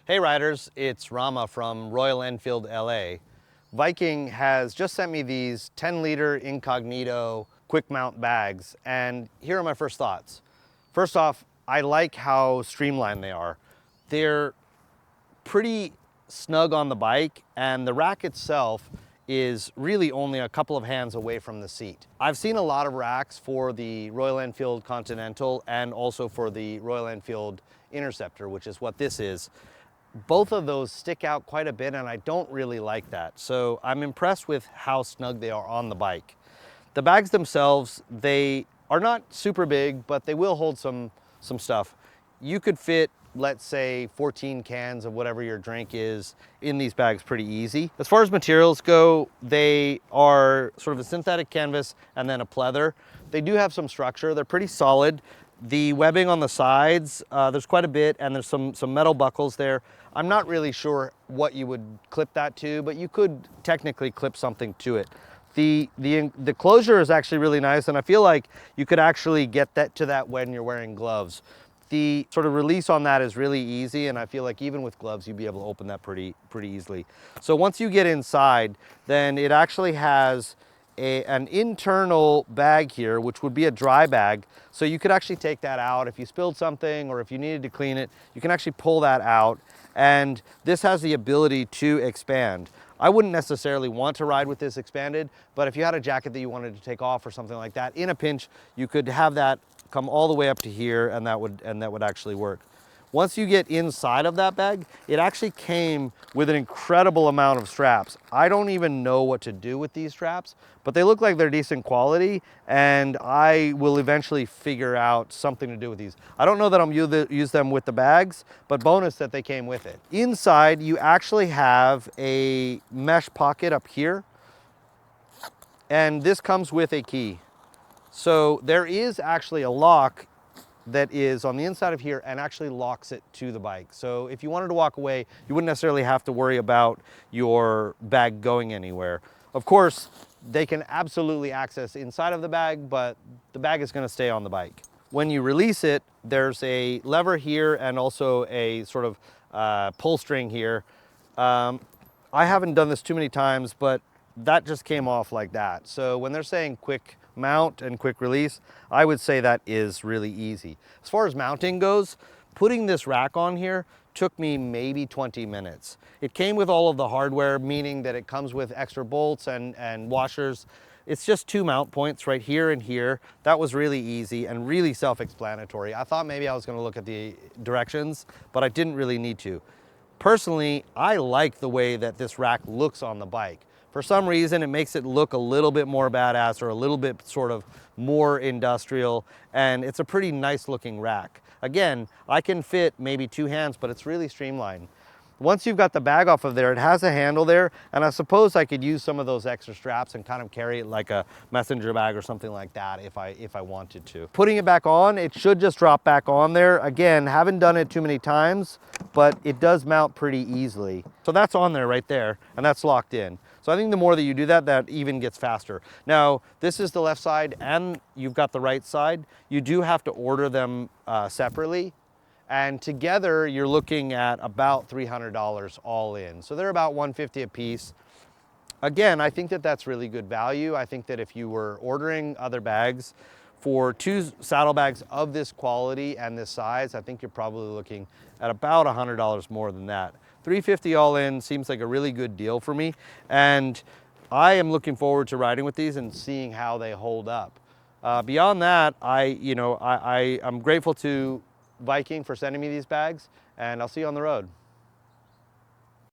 Hey riders, it's Rama from Royal Enfield, LA. Viking has just sent me these 10-liter Incognito quick mount bags, and here are my first thoughts. First off, I like how streamlined they are. They're pretty snug on the bike, and the rack itself is really only a couple of hands away from the seat. I've seen a lot of racks for the Royal Enfield Continental and also for the Royal Enfield Interceptor, which is what this is. Both of those stick out quite a bit, and I don't really like that. So I'm impressed with how snug they are on the bike. The bags themselves, they are not super big, but they will hold some stuff. You could fit, let's say, 14 cans of whatever your drink is in these bags pretty easy. As far as materials go, they are sort of a synthetic canvas and then a pleather. They do have some structure. They're pretty solid. The webbing on the sides, there's quite a bit, and there's some metal buckles there. I'm not really sure what you would clip that to, but you could technically clip something to it. The closure is actually really nice, and I feel like you could actually get that to that when you're wearing gloves. The sort of release on that is really easy, and I feel like even with gloves, you'd be able to open that pretty easily. So once you get inside, then it actually has an internal bag here, which would be a dry bag. So you could actually take that out if you spilled something or if you needed to clean it, you can actually pull that out. And this has the ability to expand. I wouldn't necessarily want to ride with this expanded, but if you had a jacket that you wanted to take off or something like that, in a pinch, you could have that come all the way up to here, and that would actually work. Once you get inside of that bag, it actually came with an incredible amount of straps. I don't even know what to do with these straps, but they look like they're decent quality, and I will eventually figure out something to do with these. I don't know that I'm use them with the bags, but bonus that they came with it. Inside, you actually have a mesh pocket up here, and this comes with a key. So there is actually a lock that is on the inside of here and actually locks it to the bike. So if you wanted to walk away, you wouldn't necessarily have to worry about your bag going anywhere. Of course, they can absolutely access inside of the bag, but the bag is going to stay on the bike. When you release it, there's a lever here and also a sort of pull string here. I haven't done this too many times, but that just came off like that. So when they're saying quick mount and quick release, I would say that is really easy. As far as mounting goes, putting this rack on here took me maybe 20 minutes. It came with all of the hardware, meaning that it comes with extra bolts and washers. It's just 2 mount points right here and here. That was really easy and really self-explanatory. I thought maybe I was going to look at the directions, but I didn't really need to. Personally, I like the way that this rack looks on the bike. For some reason, it makes it look a little bit more badass or a little bit sort of more industrial, and it's a pretty nice looking rack. Again, I can fit maybe 2 hands, but it's really streamlined. Once you've got the bag off of there, it has a handle there, and I suppose I could use some of those extra straps and kind of carry it like a messenger bag or something like that if I wanted to. Putting it back on, it should just drop back on there. Again, haven't done it too many times, but it does mount pretty easily. So that's on there right there, and that's locked in. So I think the more that you do that, that even gets faster. Now, this is the left side and you've got the right side. You do have to order them separately. And together you're looking at about $300 all in. So they're about $150 a piece. Again, I think that that's really good value. I think that if you were ordering other bags for 2 saddlebags of this quality and this size, I think you're probably looking at about $100 more than that. $350 all in seems like a really good deal for me, and I am looking forward to riding with these and seeing how they hold up. Beyond that, I'm grateful to Viking for sending me these bags, and I'll see you on the road.